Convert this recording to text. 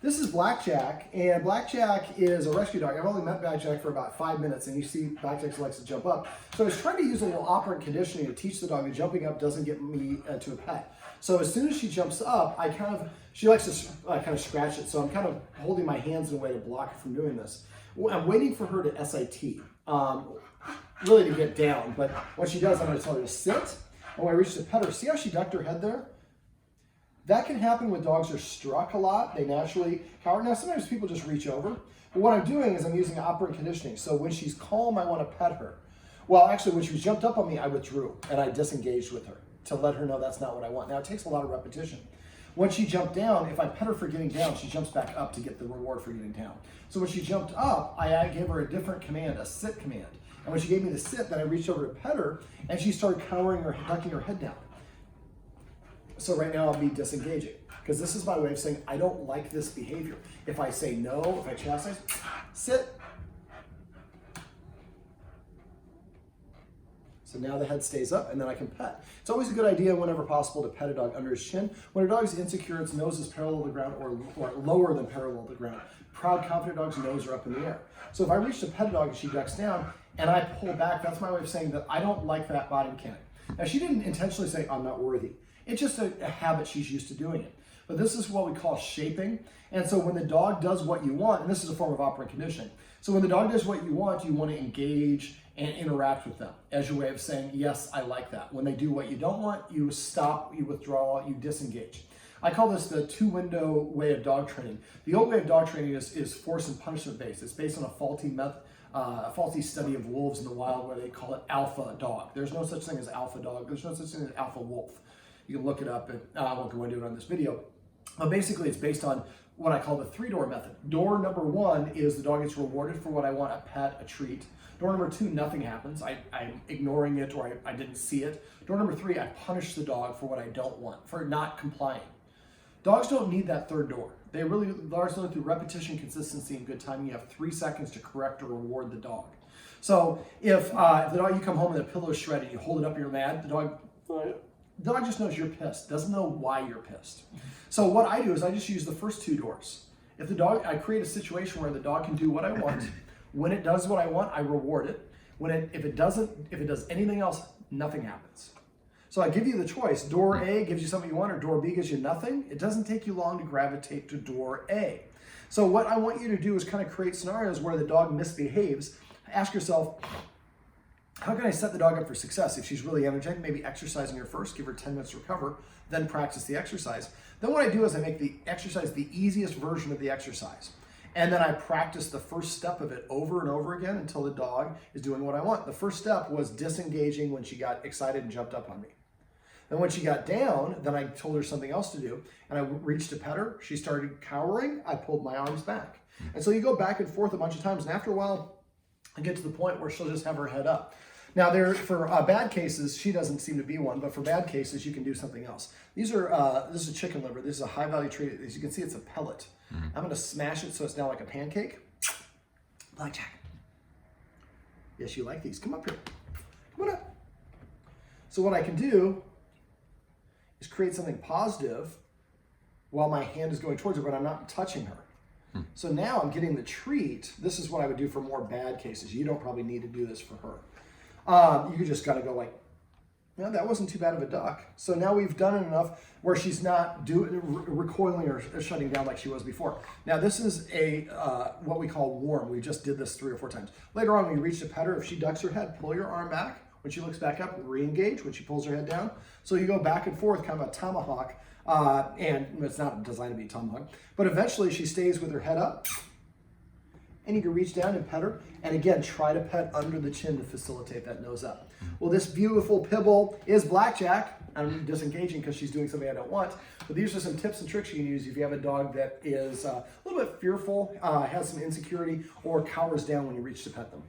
This is Blackjack, and Blackjack is a rescue dog. I've only met Blackjack for about 5 minutes, and you see Blackjack likes to jump up. So I was trying to use a little operant conditioning to teach the dog that jumping up doesn't get me to a pet. So as soon as she jumps up, she likes to kind of scratch it, so I'm kind of holding my hands in a way to block her from doing this. I'm waiting for her to SIT, really to get down, but when she does, I'm going to tell her to sit, and when I reach to pet her, see how she ducked her head there? That can happen when dogs are struck a lot. They naturally cower. Now, sometimes people just reach over. But what I'm doing is I'm using operant conditioning. So when she's calm, I want to pet her. Well, actually, when she jumped up on me, I withdrew and I disengaged with her to let her know that's not what I want. Now, it takes a lot of repetition. When she jumped down, if I pet her for getting down, she jumps back up to get the reward for getting down. So when she jumped up, I gave her a different command, a sit command. And when she gave me the sit, then I reached over to pet her, and she started cowering or ducking her head down. So right now I'll be disengaging because this is my way of saying I don't like this behavior. If I say no, if I chastise, sit. So now the head stays up and then I can pet. It's always a good idea whenever possible to pet a dog under his chin. When a dog is insecure, its nose is parallel to the ground or lower than parallel to the ground. Proud, confident dogs' nose are up in the air. So if I reach to pet a dog and she ducks down and I pull back, that's my way of saying that I don't like that body mechanic. Now she didn't intentionally say I'm not worthy. It's just a habit she's used to doing it. But this is what we call shaping. And so when the dog does what you want, and this is a form of operant conditioning. So when the dog does what you want to engage and interact with them as your way of saying, yes, I like that. When they do what you don't want, you stop, you withdraw, you disengage. I call this the two-window way of dog training. The old way of dog training is force and punishment based. It's based on a faulty study of wolves in the wild where they call it alpha dog. There's no such thing as alpha dog. There's no such thing as alpha wolf. You can look it up, and I won't go into it on this video. But basically, it's based on what I call the 3-door method. Door number 1 is the dog gets rewarded for what I want, a pet, a treat. Door number 2, nothing happens. I'm ignoring it or I didn't see it. Door number 3, I punish the dog for what I don't want, for not complying. Dogs don't need that third door. They really largely through repetition, consistency, and good timing. You have 3 seconds to correct or reward the dog. So if the dog, you come home and the pillow is shredded, you hold it up, you're mad, the dog just knows you're pissed, doesn't know why you're pissed. So what I do is I just use the first 2 doors. If the dog, I create a situation where the dog can do what I want. When it does what I want, I reward it. If it does anything else, nothing happens. So I give you the choice. Door A gives you something you want, or door B gives you nothing. It doesn't take you long to gravitate to door A. So what I want you to do is kind of create scenarios where the dog misbehaves. Ask yourself, how can I set the dog up for success? If she's really energetic, maybe exercising her first, give her 10 minutes to recover, then practice the exercise. Then what I do is I make the exercise the easiest version of the exercise. And then I practice the first step of it over and over again until the dog is doing what I want. The first step was disengaging when she got excited and jumped up on me. Then when she got down, then I told her something else to do. And I reached to pet her. She started cowering. I pulled my arms back. And so you go back and forth a bunch of times. And after a while, I get to the point where she'll just have her head up. Now, for bad cases, she doesn't seem to be one, but for bad cases, you can do something else. This is a chicken liver. This is a high-value treat. As you can see, it's a pellet. I'm going to smash it so it's now like a pancake. Blackjack. Yes, you like these. Come up here. Come on up. So what I can do is create something positive while my hand is going towards her, but I'm not touching her. So now I'm getting the treat. This is what I would do for more bad cases. You don't probably need to do this for her. You could just kind of go like, no, that wasn't too bad of a duck. So now we've done it enough where she's not recoiling or shutting down like she was before. Now this is what we call warm. We just did this 3 or 4 times. Later on, when you reach to pet her, if she ducks her head, pull your arm back. When she looks back up, re-engage when she pulls her head down. So you go back and forth, kind of a tomahawk. And it's not designed to be a tomahawk. But eventually she stays with her head up. And you can reach down and pet her. And again, try to pet under the chin to facilitate that nose up. Well, this beautiful Pitbull is Blackjack. I'm disengaging because she's doing something I don't want. But these are some tips and tricks you can use if you have a dog that is a little bit fearful, has some insecurity, or cowers down when you reach to pet them.